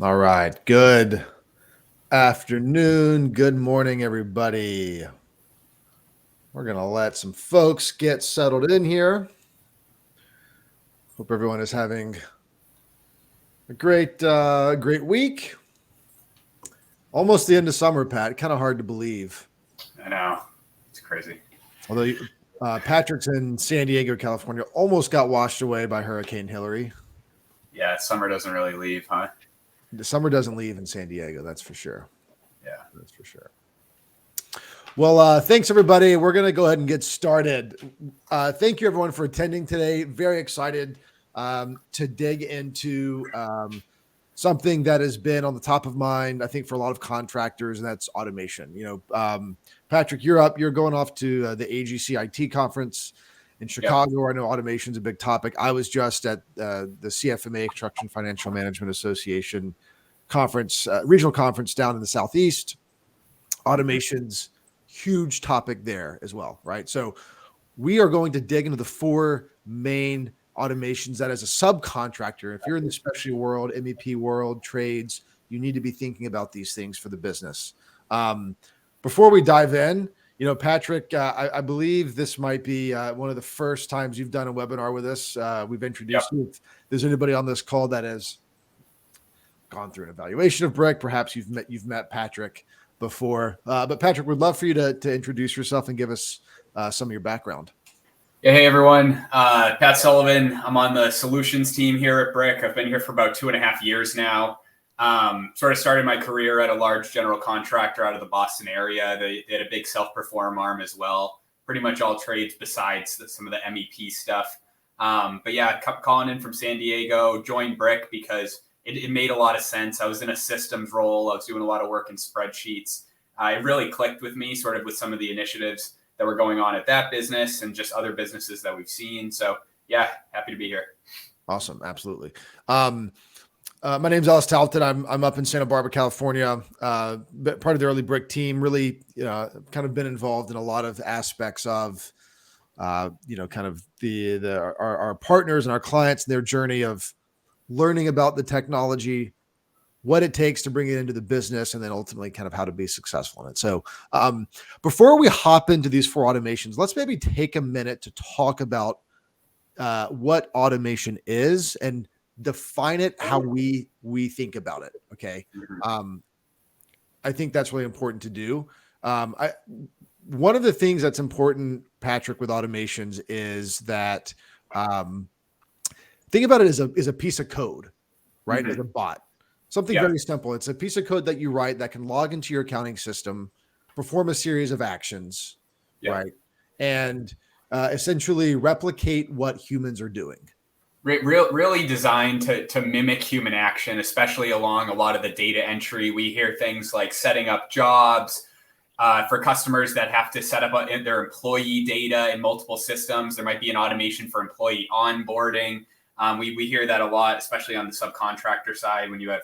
All right. Good afternoon. Good morning, everybody. We're going to let some folks get settled in here. Hope everyone is having a great week. Almost the end of summer, Pat. Kind of hard to believe. I know. It's crazy. Although Patrick's in San Diego, California, almost got washed away by Hurricane Hillary. Yeah, summer doesn't really leave, huh? The summer doesn't leave in San Diego, that's for sure. Yeah. That's for sure. Well, thanks, everybody. We're going to go ahead and get started. Thank you, everyone, for attending today. Very excited to dig into something that has been on the top of mind, I think, for a lot of contractors, and that's automation. Patrick, you're up. You're going off to the AGC IT conference in Chicago. Yep. I know automation is a big topic. I was just at the CFMA, Construction Financial Management Association conference, regional conference down in the Southeast. Automation's huge topic there as well, right? So we are going to dig into the four main automations that as a subcontractor, if you're in the specialty world, MEP world, trades, you need to be thinking about these things for the business. Before we dive in, Patrick, I believe this might be one of the first times you've done a webinar with us. We've introduced you. If there's anybody on this call that has gone through an evaluation of Brick, perhaps you've met Patrick before. But Patrick, we'd love for you to introduce yourself and give us some of your background. Yeah, hey, everyone. Pat Sullivan. I'm on the solutions team here at Brick. I've been here for about 2.5 years now. Sort of started my career at a large general contractor out of the Boston area. They had a big self-perform arm as well. Pretty much all trades besides some of the MEP stuff. But yeah, calling in from San Diego, joined Brick because it made a lot of sense. I was in a systems role. I was doing a lot of work in spreadsheets. It really clicked with me sort of with some of the initiatives that were going on at that business and just other businesses that we've seen. So yeah, happy to be here. Awesome. Absolutely. My name's Alice Talton. I'm up in Santa Barbara, California, part of the early Brick team, really, kind of been involved in a lot of aspects of, kind of our partners and our clients and their journey of learning about the technology, what it takes to bring it into the business, and then ultimately kind of how to be successful in it. So before we hop into these four automations, let's maybe take a minute to talk about what automation is and define it how we think about it. Okay. I think that's really important to do. One of the things that's important, Patrick, with automations is that think about it as a piece of code, right? As a bot. Something very simple. It's a piece of code that you write that can log into your accounting system, perform a series of actions, right? And essentially replicate what humans are doing. Really designed to mimic human action, especially along a lot of the data entry. We hear things like setting up jobs for customers that have to set up their employee data in multiple systems. There might be an automation for employee onboarding. We hear that a lot, especially on the subcontractor side when you have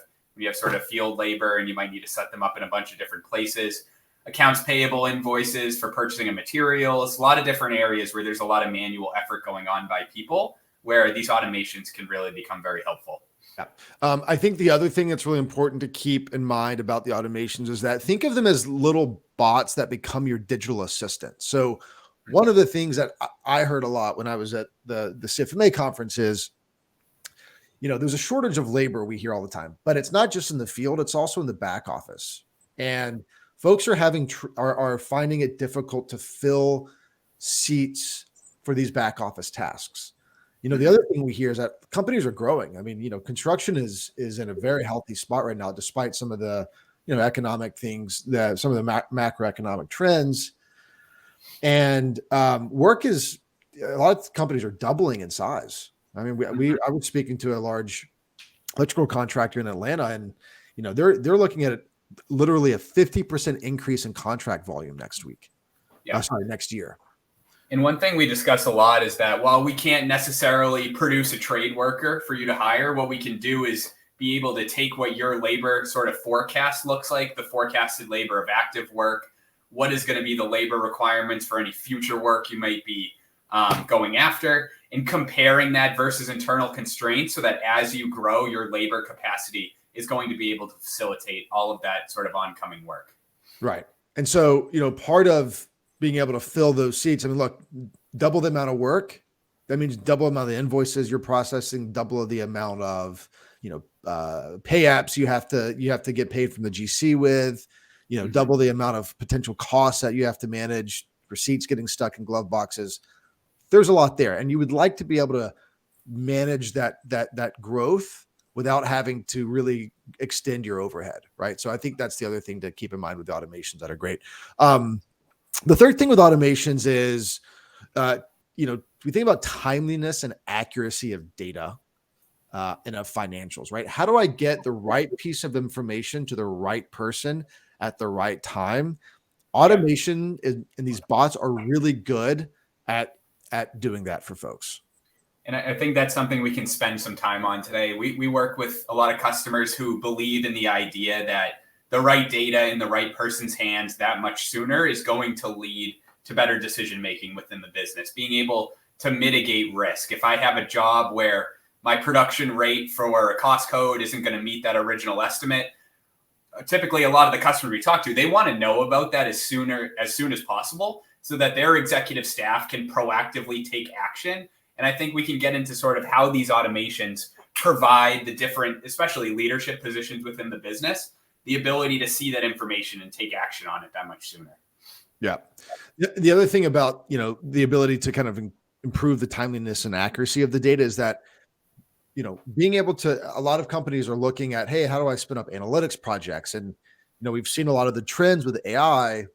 sort of field labor and you might need to set them up in a bunch of different places. Accounts payable invoices for purchasing of materials, a lot of different areas where there's a lot of manual effort going on by people, where these automations can really become very helpful. Yeah. I think the other thing that's really important to keep in mind about the automations is that think of them as little bots that become your digital assistant. So one of the things that I heard a lot when I was at the CFMA conference is, there's a shortage of labor we hear all the time, but it's not just in the field, it's also in the back office. And folks are finding it difficult to fill seats for these back office tasks. The other thing we hear is that companies are growing. I mean, construction is in a very healthy spot right now, despite some of the, economic things, some of the macroeconomic trends. And work is, a lot of companies are doubling in size. I mean, I was speaking to a large electrical contractor in Atlanta, and they're looking at literally a 50% increase in contract volume next year. And one thing we discuss a lot is that while we can't necessarily produce a trade worker for you to hire, what we can do is be able to take what your labor sort of forecast looks like, the forecasted labor of active work, what is going to be the labor requirements for any future work you might be going after, and comparing that versus internal constraints so that as you grow, your labor capacity is going to be able to facilitate all of that sort of oncoming work. Right. And so, part of being able to fill those seats, I mean, look, double the amount of work. That means double the amount of invoices you're processing, double the amount of, pay apps you have to get paid from the GC with, double the amount of potential costs that you have to manage, receipts getting stuck in glove boxes. There's a lot there. And you would like to be able to manage that growth without having to really extend your overhead, right? So I think that's the other thing to keep in mind with the automations that are great. The third thing with automations is, we think about timeliness and accuracy of data and of financials, right? How do I get the right piece of information to the right person at the right time? Automation and these bots are really good at doing that for folks. And I think that's something we can spend some time on today. We work with a lot of customers who believe in the idea that the right data in the right person's hands that much sooner is going to lead to better decision-making within the business, being able to mitigate risk. If I have a job where my production rate for a cost code isn't going to meet that original estimate, typically a lot of the customers we talk to, they want to know about that as soon as possible so that their executive staff can proactively take action. And I think we can get into sort of how these automations provide the different, especially leadership positions within the business, the ability to see that information and take action on it that much sooner. Yeah. The other thing about, the ability to kind of improve the timeliness and accuracy of the data is that, being able to, a lot of companies are looking at, hey, how do I spin up analytics projects? And, we've seen a lot of the trends with AI.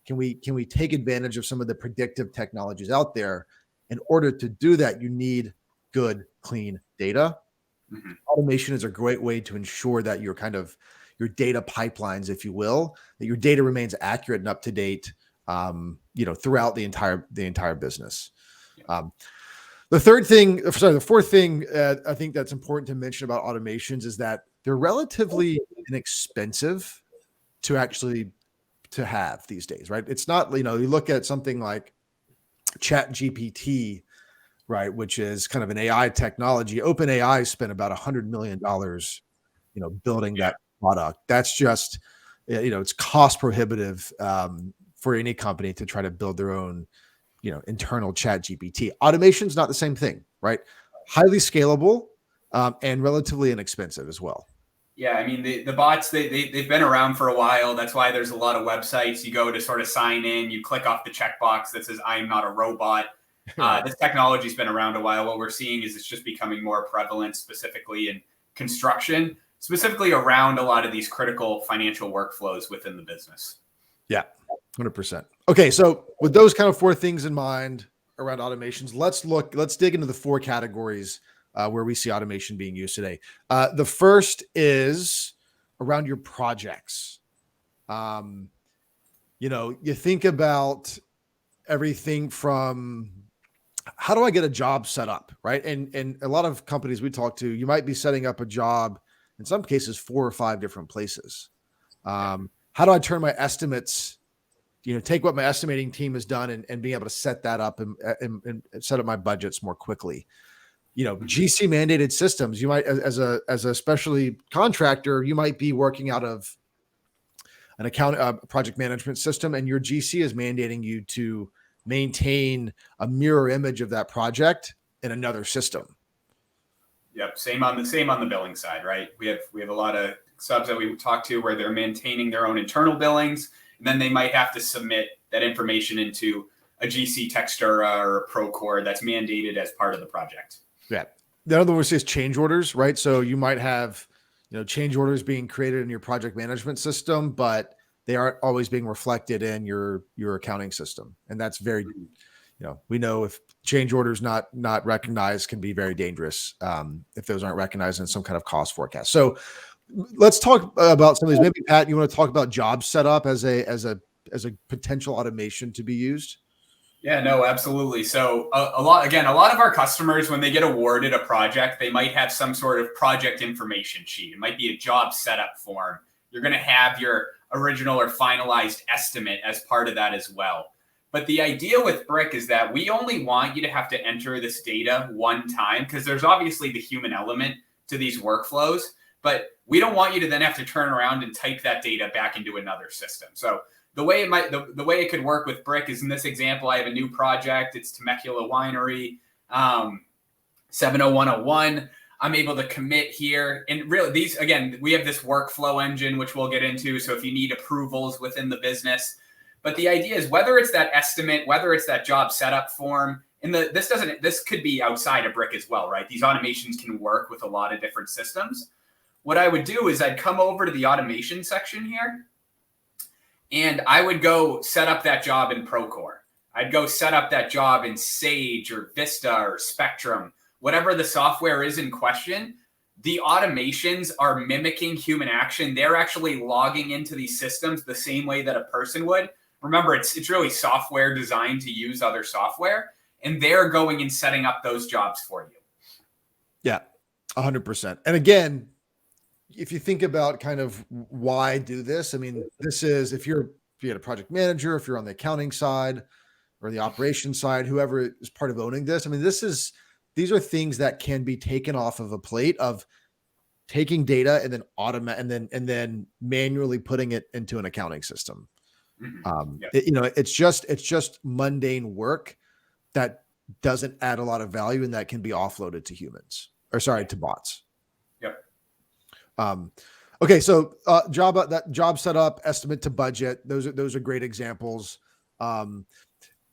Can we take advantage of some of the predictive technologies out there? In order to do that, you need good, clean data. Mm-hmm. Automation is a great way to ensure that your data pipelines, if you will, that your data remains accurate and up to date, throughout the entire business. The fourth thing I think that's important to mention about automations is that they're relatively inexpensive to have these days, right? It's not, you look at something like Chat GPT, right, which is kind of an AI technology. OpenAI spent about $100 million, building that product. That's just, it's cost prohibitive for any company to try to build their own, internal Chat GPT. Automation is not the same thing, right? Highly scalable and relatively inexpensive as well. Yeah, I mean, the bots, they've been around for a while. That's why there's a lot of websites. You go to sort of sign in, you click off the checkbox that says, I'm not a robot. This technology's been around a while. What we're seeing is it's just becoming more prevalent, specifically in construction, specifically around a lot of these critical financial workflows within the business. Yeah, 100%. Okay, so with those kind of four things in mind around automations, let's dig into the four categories where we see automation being used today. The first is around your projects. You think about everything from how do I get a job set up, right? And a lot of companies we talk to, you might be setting up a job, in some cases, 4 or 5 different places. How do I turn my estimates, take what my estimating team has done and be able to set that up and set up my budgets more quickly? GC mandated systems, you might, as a specialty contractor, you might be working out of an project management system, and your GC is mandating you to maintain a mirror image of that project in another system. Yep. Same on the billing side, right? We have a lot of subs that we talk to where they're maintaining their own internal billings, and then they might have to submit that information into a GC Textura or a Procore that's mandated as part of the project. Yeah. The other one is change orders, right? So you might have, change orders being created in your project management system, but they aren't always being reflected in your accounting system. And that's very, we know if change orders not recognized can be very dangerous if those aren't recognized in some kind of cost forecast. So let's talk about some of these. Maybe Pat, you want to talk about job setup as a potential automation to be used? Yeah, no, absolutely. So a lot of our customers, when they get awarded a project, they might have some sort of project information sheet. It might be a job setup form. You're going to have your original or finalized estimate as part of that as well. But the idea with Brick is that we only want you to have to enter this data one time, because there's obviously the human element to these workflows. but we don't want you to then have to turn around and type that data back into another system. So the way it could work with Brick is, in this example, I have a new project. It's Temecula Winery, 70101. I'm able to commit here. And really, we have this workflow engine, which we'll get into. So if you need approvals within the business, but the idea is, whether it's that estimate, whether it's that job setup form, and this could be outside of Brick as well, right? These automations can work with a lot of different systems. What I would do is I'd come over to the automation section here, and I would go set up that job in Procore. I'd go set up that job in Sage or Vista or Spectrum, whatever the software is in question. The automations are mimicking human action. They're actually logging into these systems the same way that a person would. Remember, it's really software designed to use other software, and they're going and setting up those jobs for you. Yeah, 100%. And again, if you think about kind of why do this, I mean, this is, if you're a project manager, if you're on the accounting side or the operations side, whoever is part of owning this, I mean, these are things that can be taken off of a plate of taking data and then and then manually putting it into an accounting system. It's just mundane work that doesn't add a lot of value, and that can be offloaded to to bots. Yep. Okay. So, job setup, estimate to budget. Those are great examples.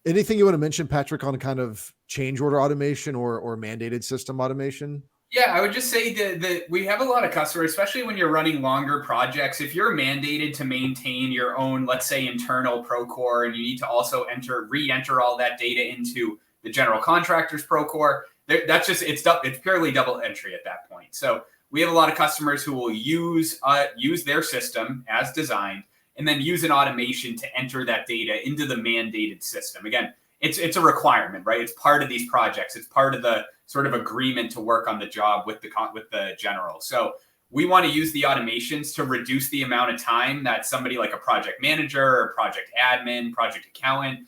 Anything you want to mention, Patrick, on kind of change order automation or mandated system automation? Yeah, I would just say that we have a lot of customers, especially when you're running longer projects. If you're mandated to maintain your own, let's say, internal Procore, and you need to also re-enter all that data into the general contractors Procore, it's purely double entry at that point. So we have a lot of customers who will use their system as designed, and then use an automation to enter that data into the mandated system. Again, it's a requirement, right? It's part of these projects. It's part of the sort of agreement to work on the job with the general. So we want to use the automations to reduce the amount of time that somebody like a project manager or project admin, project accountant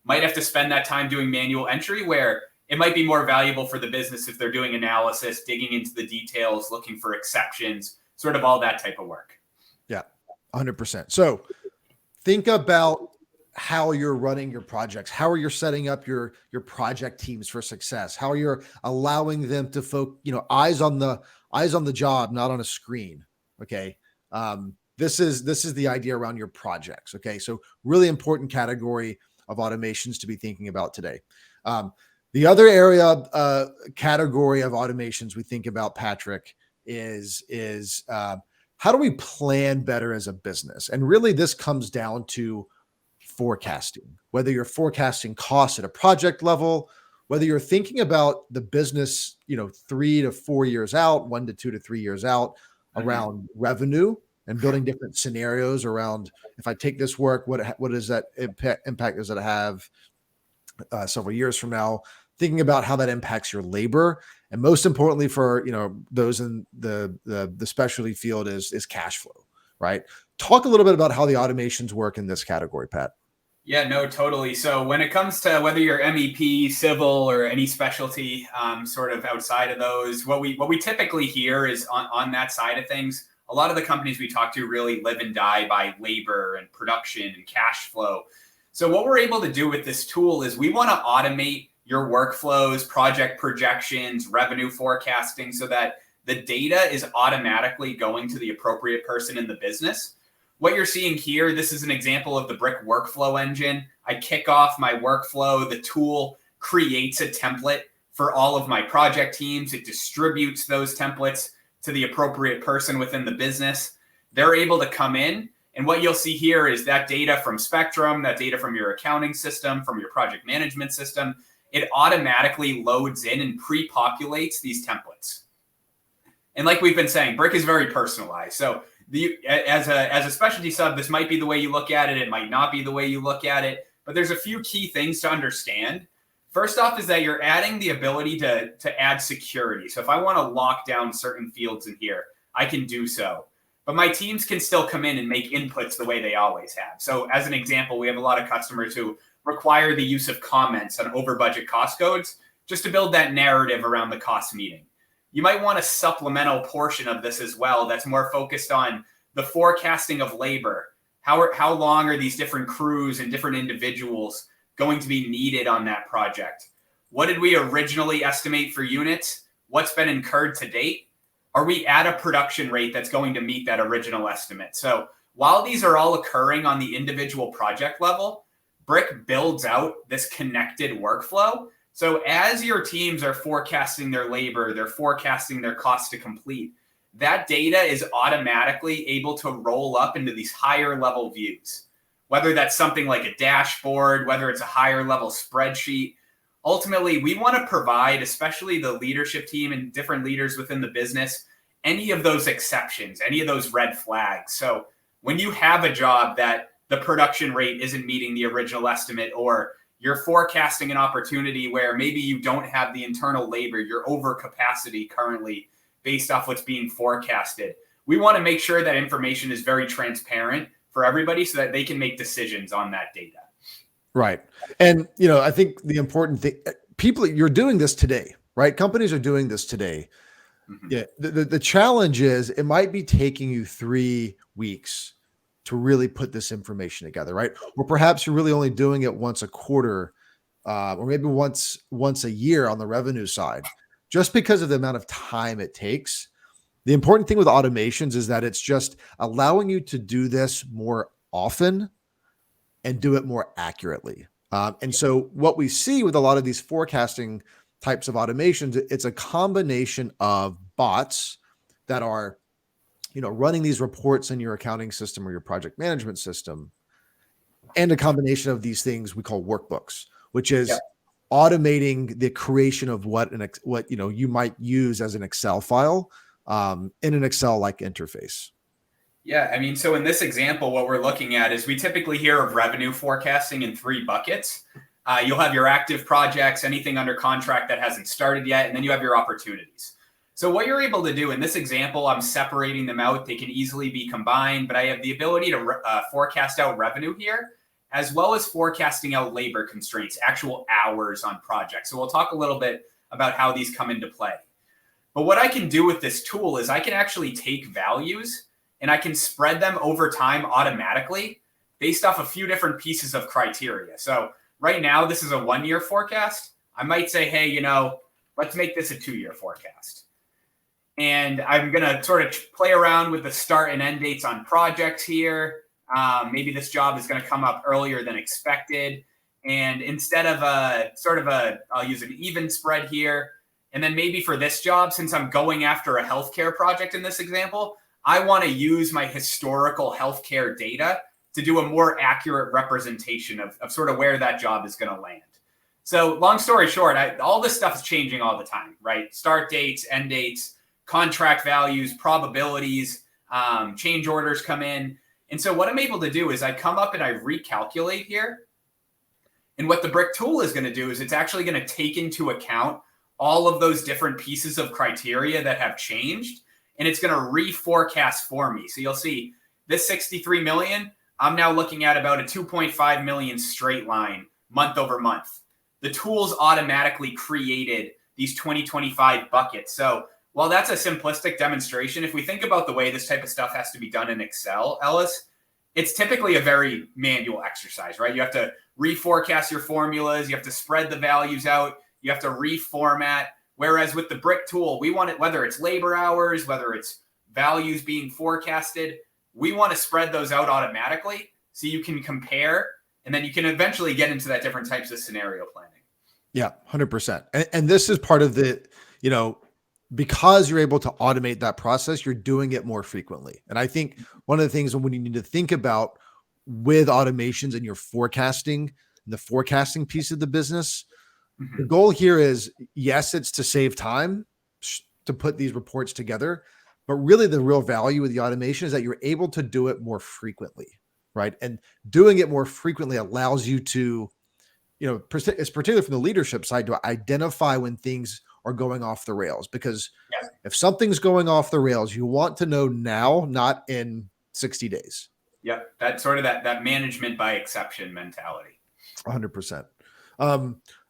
might have to spend that time doing manual entry, where it might be more valuable for the business if they're doing analysis, digging into the details, looking for exceptions, sort of all that type of work. Yeah, 100%. So think about how you're running your projects. How are you setting up your project teams for success? How are you allowing them to eyes on the job, not on a screen? Okay. This is the idea around your projects. Okay. So really important category of automations to be thinking about today. The other category of automations we think about, Patrick, is how do we plan better as a business? And really this comes down to forecasting, whether you're forecasting costs at a project level, whether you're thinking about the business, 3 to 4 years out, 1 to 2 to 3 years out around revenue, and building different scenarios around, if I take this work, what is that impact does it have several years from now? Thinking about how that impacts your labor, and most importantly for those in the specialty field is cash flow, right? Talk a little bit about how the automations work in this category, Pat. Yeah, no, totally. So when it comes to whether you're MEP, civil, or any specialty, sort of outside of those, what we typically hear is on that side of things, a lot of the companies we talk to really live and die by labor and production and cash flow. So what we're able to do with this tool is we want to automate your workflows, project projections, revenue forecasting, so that the data is automatically going to the appropriate person in the business. What you're seeing here, this is an example of the Brick workflow engine. I kick off my workflow. The tool creates a template for all of my project teams. It distributes those templates to the appropriate person within the business. They're able to come in, and what you'll see here is that data from Spectrum, that data from your accounting system, from your project management system, it automatically loads in and pre-populates these templates. And like we've been saying, Brick is very personalized. So as a specialty sub, this might be the way you look at it. It might not be the way you look at it. But there's a few key things to understand. First off is that you're adding the ability to add security. So if I want to lock down certain fields in here, I can do so. But my teams can still come in and make inputs the way they always have. So as an example, we have a lot of customers who require the use of comments on over budget cost codes just to build that narrative around the cost meeting. you might want a supplemental portion of this as well that's more focused on the forecasting of labor. How long are these different crews and different individuals going to be needed on that project? What did we originally estimate for units? What's been incurred to date? Are we at a production rate that's going to meet that original estimate? So while these are all occurring on the individual project level, Brick builds out this connected workflow. So as your teams are forecasting their labor, they're forecasting their cost to complete, that data is automatically able to roll up into these higher level views, whether that's something like a dashboard, whether it's a higher level spreadsheet. Ultimately, we want to provide, especially the leadership team and different leaders within the business, any of those exceptions, any of those red flags. So when you have a job that the production rate isn't meeting the original estimate, or you're forecasting an opportunity where maybe you don't have the internal labor, you're over capacity currently based off what's being forecasted, we want to make sure that information is very transparent for everybody so that they can make decisions on that data. Right. And, I think the important thing, people, you're doing this today, right? Companies are doing this today. Mm-hmm. Yeah. The challenge is it might be taking you 3 weeks to really put this information together, right? Or perhaps you're really only doing it once a quarter, or maybe once a year on the revenue side, just because of the amount of time it takes. The important thing with automations is that it's just allowing you to do this more often and do it more accurately. And so what we see with a lot of these forecasting types of automations, it's a combination of bots that are, running these reports in your accounting system or your project management system, and a combination of these things we call workbooks, which is automating the creation of what you might use as an Excel file in an Excel-like interface. Yeah, I mean, so in this example, what we're looking at is we typically hear of revenue forecasting in 3 buckets. You'll have your active projects, anything under contract that hasn't started yet, and then you have your opportunities. So what you're able to do in this example, I'm separating them out. They can easily be combined, but I have the ability to forecast out revenue here, as well as forecasting out labor constraints, actual hours on projects. So we'll talk a little bit about how these come into play. But what I can do with this tool is I can actually take values and I can spread them over time automatically based off a few different pieces of criteria. So right now, this is a 1-year forecast. I might say, hey, let's make this a 2-year forecast. And I'm going to sort of play around with the start and end dates on projects here. Maybe this job is going to come up earlier than expected. And instead of I'll use an even spread here. And then maybe for this job, since I'm going after a healthcare project in this example, I want to use my historical healthcare data to do a more accurate representation of sort of where that job is going to land. So long story short, all this stuff is changing all the time, right? Start dates, end dates, contract values, probabilities, change orders come in. And so what I'm able to do is I come up and I recalculate here. And what the Brick tool is going to do is it's actually going to take into account all of those different pieces of criteria that have changed. And it's going to reforecast for me. So you'll see this 63 million, I'm now looking at about a 2.5 million straight line month over month. The tool's automatically created these 2025 buckets. So while that's a simplistic demonstration, if we think about the way this type of stuff has to be done in Excel, Ellis, it's typically a very manual exercise, right? You have to reforecast your formulas. You have to spread the values out. You have to reformat. Whereas with the Brick tool, we want it, whether it's labor hours, whether it's values being forecasted, we want to spread those out automatically so you can compare, and then you can eventually get into that different types of scenario planning. Yeah, 100%. And this is part of the, because you're able to automate that process, you're doing it more frequently. And I think one of the things when you need to think about with automations and your forecasting, the forecasting piece of the business, the goal here is, yes, it's to save time to put these reports together, but really the real value of the automation is that you're able to do it more frequently, right? And doing it more frequently allows you to, it's particularly from the leadership side, to identify when things are going off the rails. Because if something's going off the rails, you want to know now, not in 60 days. Yep. That's sort of that management by exception mentality. 100%.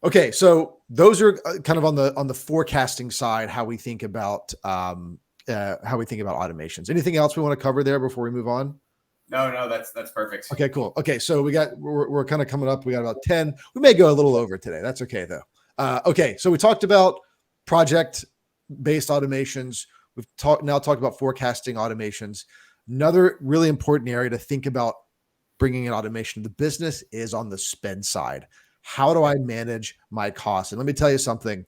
Okay, so those are kind of on the forecasting side, how we think about automations. Anything else we want to cover there before we move on? No, that's perfect. Okay, cool. Okay, so we're kind of coming up. We got about 10. We may go a little over today. That's okay though. Okay, so we talked about project-based automations. We've talked about forecasting automations. Another really important area to think about bringing in automation to the business is on the spend side. How do I manage my costs? And let me tell you something.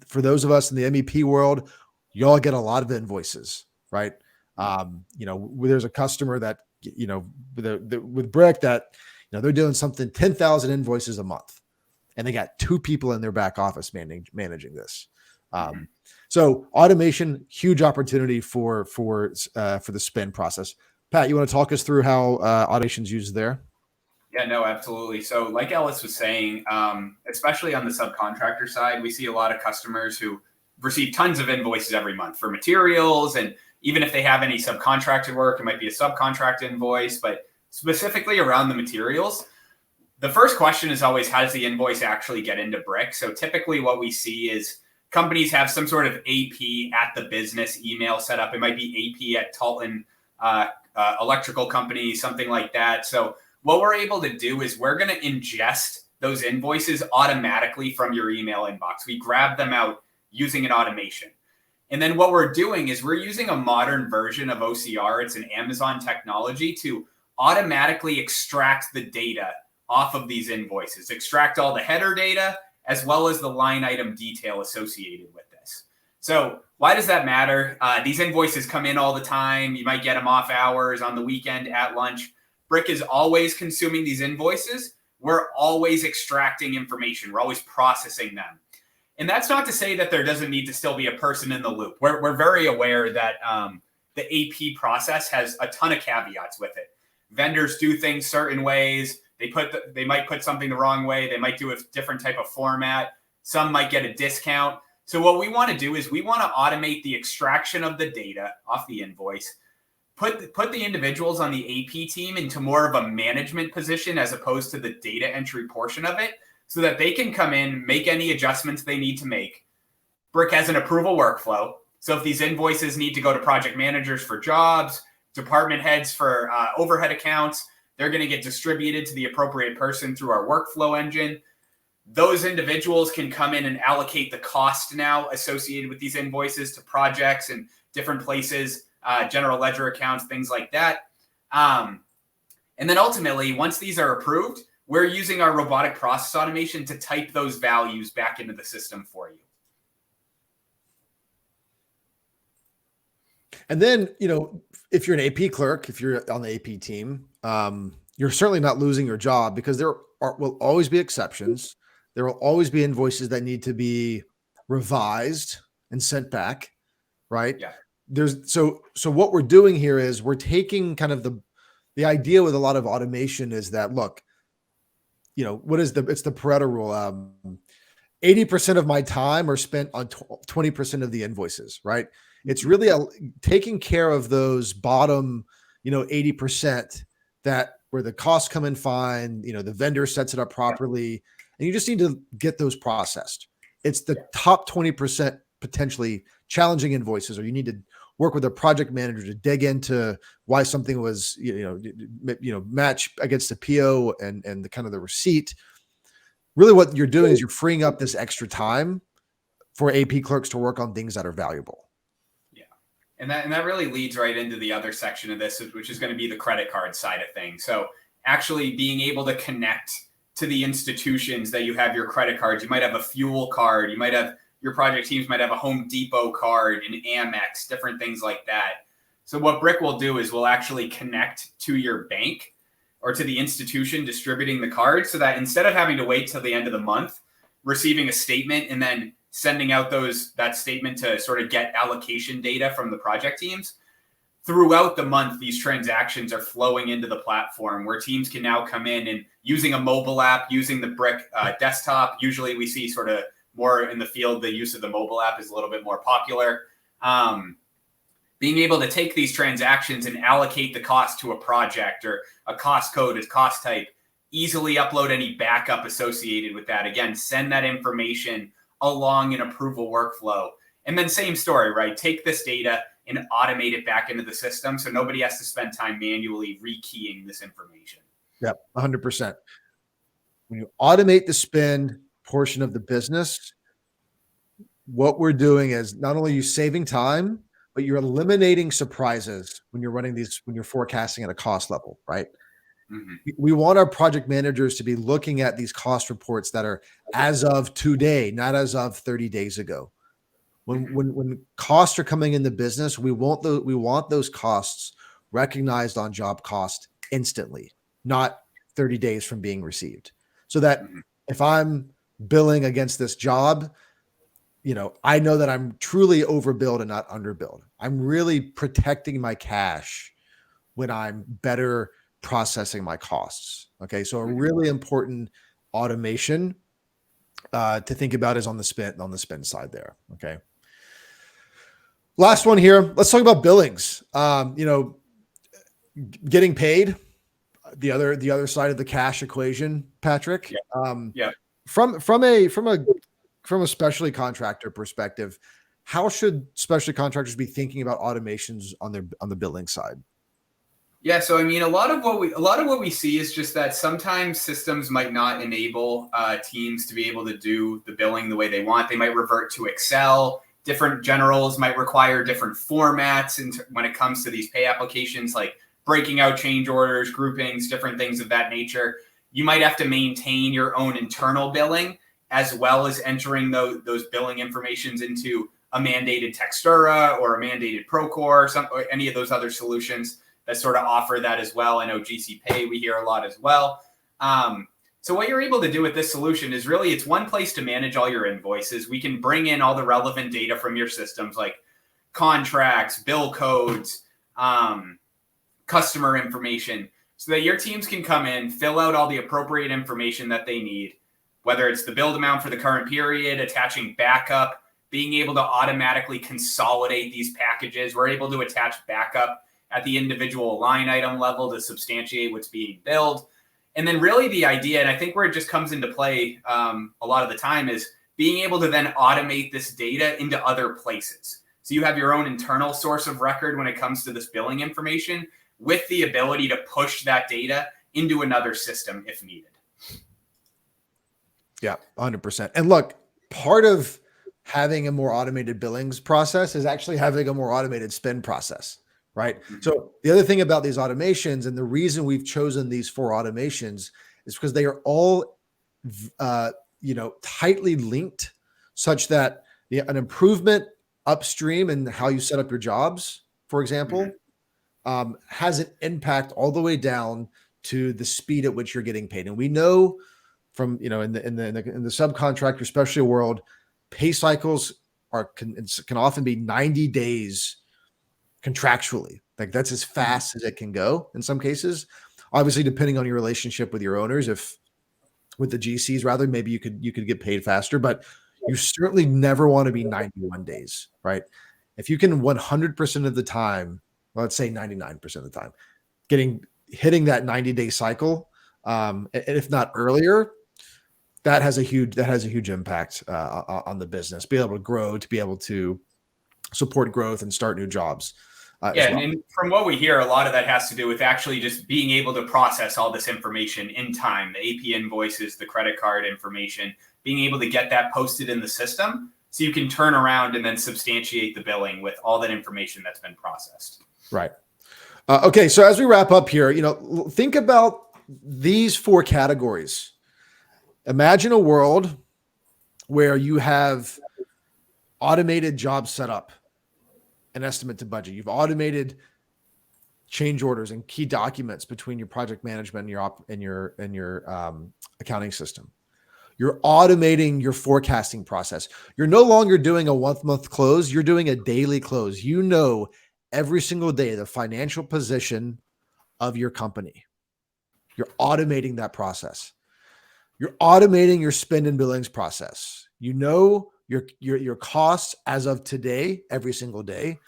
For those of us in the MEP world, y'all get a lot of invoices, right? There's a customer that, with Brick that, they're doing something 10,000 invoices a month, and they got 2 people in their back office managing this. So automation, huge opportunity for the spend process. Pat, you want to talk us through how automation's used there? Yeah, no, absolutely. So like Ellis was saying, especially on the subcontractor side, we see a lot of customers who receive tons of invoices every month for materials. And even if they have any subcontracted work, it might be a subcontract invoice, but specifically around the materials, the first question is always, how does the invoice actually get into Brick? So typically what we see is companies have some sort of AP at the business email set up. It might be AP at Talton Electrical Company, something like that. So what we're able to do is we're going to ingest those invoices automatically from your email inbox. We grab them out using an automation. And then what we're doing is we're using a modern version of OCR. It's an Amazon technology to automatically extract the data off of these invoices, extract all the header data, as well as the line item detail associated with this. So why does that matter? These invoices come in all the time. You might get them off hours, on the weekend, at lunch. Brick is always consuming these invoices. We're always extracting information. We're always processing them. And that's not to say that there doesn't need to still be a person in the loop. We're very aware that the AP process has a ton of caveats with it. Vendors do things certain ways. They might put something the wrong way. They might do a different type of format. Some might get a discount. So what we want to do is we want to automate the extraction of the data off the invoice, put the individuals on the AP team into more of a management position as opposed to the data entry portion of it, so that they can come in, make any adjustments they need to make. Brick has an approval workflow. So if these invoices need to go to project managers for jobs, department heads for overhead accounts, they're going to get distributed to the appropriate person through our workflow engine. Those individuals can come in and allocate the cost now associated with these invoices to projects and different places, general ledger accounts, things like that. And then ultimately, once these are approved, we're using our robotic process automation to type those values back into the system for you. And then, if you're an AP clerk, if you're on the AP team, you're certainly not losing your job, because there will always be exceptions. There will always be invoices that need to be revised and sent back, right? Yeah. So what we're doing here is we're taking kind of the idea with a lot of automation is that, look, it's the Pareto rule. 80% of my time are spent on 20% of the invoices, right? It's really taking care of those bottom, 80% where the costs come in fine, the vendor sets it up properly, and you just need to get those processed. It's the top 20% potentially challenging invoices, or you need to work with a project manager to dig into why something was, match against the PO and the kind of the receipt. Really what you're doing is you're freeing up this extra time for AP clerks to work on things that are valuable. Yeah. And that really leads right into the other section of this, which is going to be the credit card side of things. So actually being able to connect to the institutions that you have your credit cards. You might have a fuel card. You might have your project teams might have a Home Depot card, an Amex, different things like that. So what Brick will do is we'll actually connect to your bank or to the institution distributing the card, so that instead of having to wait till the end of the month, receiving a statement and then sending out that statement to sort of get allocation data from the project teams, throughout the month, these transactions are flowing into the platform where teams can now come in and using a mobile app, using the Brick desktop. Usually we see sort of more in the field, the use of the mobile app is a little bit more popular. Being able to take these transactions and allocate the cost to a project or a cost code, a cost type, easily upload any backup associated with that. Again, send that information along an approval workflow. And then same story, right? Take this data and automate it back into the system so nobody has to spend time manually rekeying this information. Yep, 100%. When you automate the spend portion of the business, what we're doing is not only you saving time, but you're eliminating surprises when you're running these, when you're forecasting at a cost level, right? Mm-hmm. We want our project managers to be looking at these cost reports that are as of today, not as of 30 days ago. When costs are coming in the business, we want those costs recognized on job cost instantly, not 30 days from being received. So that if I'm billing against this job, I know that I'm truly overbilled and not underbilled. I'm really protecting my cash when I'm better processing my costs. Okay. So a really important automation to think about is on the spend side there. Okay. Last one here. Let's talk about billings. Getting paid, the other side of the cash equation, Patrick. Yeah. From a specialty contractor perspective, how should specialty contractors be thinking about automations on the billing side? Yeah, so I mean, a lot of what we see is just that sometimes systems might not enable teams to be able to do the billing the way they want. They might revert to Excel. Different generals might require different formats when it comes to these pay applications, like breaking out change orders, groupings, different things of that nature. You might have to maintain your own internal billing as well as entering those billing informations into a mandated Textura or a mandated Procore or any of those other solutions that sort of offer that as well. I know GC Pay, we hear a lot as well. So what you're able to do with this solution is really, it's one place to manage all your invoices. We can bring in all the relevant data from your systems like contracts, bill codes, customer information, so that your teams can come in, fill out all the appropriate information that they need, whether it's the billed amount for the current period, attaching backup, being able to automatically consolidate these packages. We're able to attach backup at the individual line item level to substantiate what's being billed. And then really the idea, and I think where it just comes into play a lot of the time, is being able to then automate this data into other places. So you have your own internal source of record when it comes to this billing information, with the ability to push that data into another system if needed. Yeah, 100%. And look, part of having a more automated billings process is actually having a more automated spend process, right? Mm-hmm. So the other thing about these automations, and the reason we've chosen these 4 automations, is because they are all, tightly linked, such that an improvement upstream in how you set up your jobs, for example, has an impact all the way down to the speed at which you're getting paid. And we know from, in the subcontractor specialty world, pay cycles can often be 90 days contractually. Like, that's as fast as it can go in some cases. Obviously, depending on your relationship with your owners, with the GCs rather, maybe you could get paid faster, but you certainly never want to be 91 days, right? If you can 100% of the time, let's say 99% of the time, hitting that 90-day cycle, and if not earlier, that has a huge impact on the business. Be able to grow, to be able to support growth and start new jobs. Yeah, well. And from what we hear, a lot of that has to do with actually just being able to process all this information in time, the AP invoices, the credit card information, being able to get that posted in the system so you can turn around and then substantiate the billing with all that information that's been processed. Right. Okay, so as we wrap up here, think about these 4 categories. Imagine a world where you have automated job setup, an estimate to budget. You've automated change orders and key documents between your project management and your accounting system. You're automating your forecasting process. You're no longer doing a month close. You're doing a daily close. Every single day the financial position of your company. You're automating that process. You're automating your spend and billings process. Your costs as of today, every single day,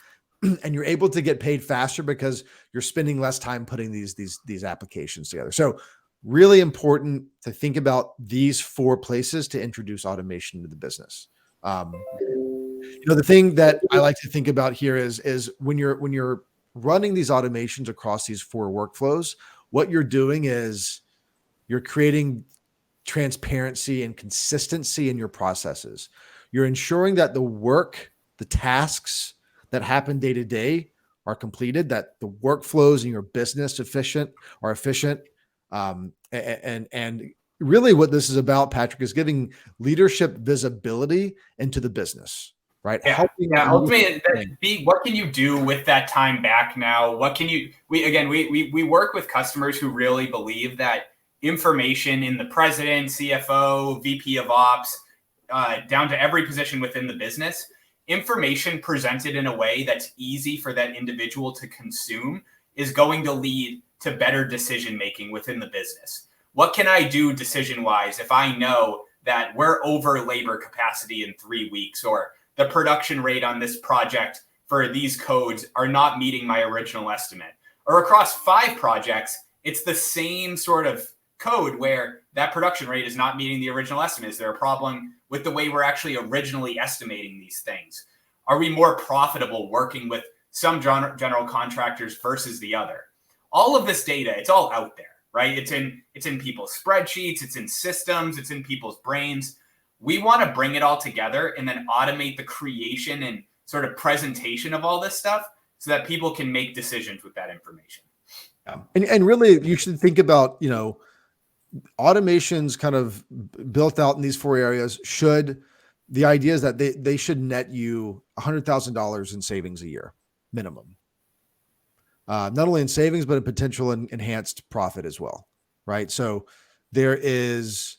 and you're able to get paid faster because you're spending less time putting these applications together. So really important to think about these 4 places to introduce automation to the business. The thing that I like to think about here is when you're running these automations across these 4 workflows, what you're doing is you're creating transparency and consistency in your processes. You're ensuring that the tasks that happen day to day are completed, that the workflows in your business are efficient. And really what this is about, Patrick, is giving leadership visibility into the business, right? Yeah. Ultimately, what can you do with that time back now? What can we work with customers who really believe that information in the president, CFO, VP of ops, down to every position within the business, information presented in a way that's easy for that individual to consume is going to lead to better decision making within the business. What can I do decision wise if I know that we're over labor capacity in 3 weeks, or the production rate on this project for these codes are not meeting my original estimate, or across 5 projects, it's the same sort of code where that production rate is not meeting the original estimate. Is there a problem with the way we're actually originally estimating these things? Are we more profitable working with some general contractors versus the other? All of this data, it's all out there, right? It's in people's spreadsheets, it's in systems, it's in people's brains. We want to bring it all together and then automate the creation and sort of presentation of all this stuff so that people can make decisions with that information. And really, you should think about, automations kind of built out in these 4 areas. The idea is that they should net you $100,000 in savings a year minimum. Not only in savings, but in potential and enhanced profit as well, right? So there is,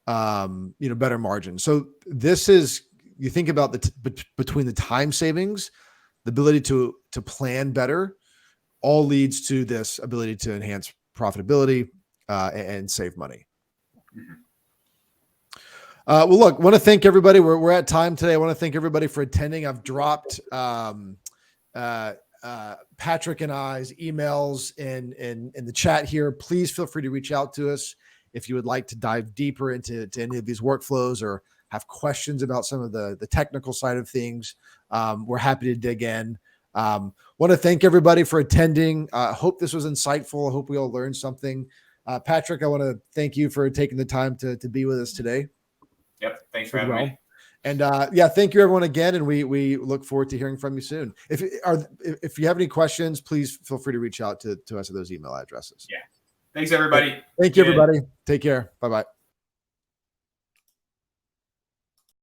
better margin. So this is, you think about between the time savings, the ability to plan better, all leads to this ability to enhance profitability and save money. Mm-hmm. Well, look, want to thank everybody. We're at time today. I want to thank everybody for attending. I've dropped Patrick and I's emails in the chat here. Please feel free to reach out to us if you would like to dive deeper into any of these workflows or have questions about some of the technical side of things. We're happy to dig in. Want to thank everybody for attending. Hope this was insightful. I hope we all learned something. Patrick, I want to thank you for taking the time to be with us today. Yep. Thanks for having me. And thank you everyone again. And we look forward to hearing from you soon. If you have any questions, please feel free to reach out to us at those email addresses. Yeah. Thanks everybody. Thank you everybody. Take care. Bye-bye.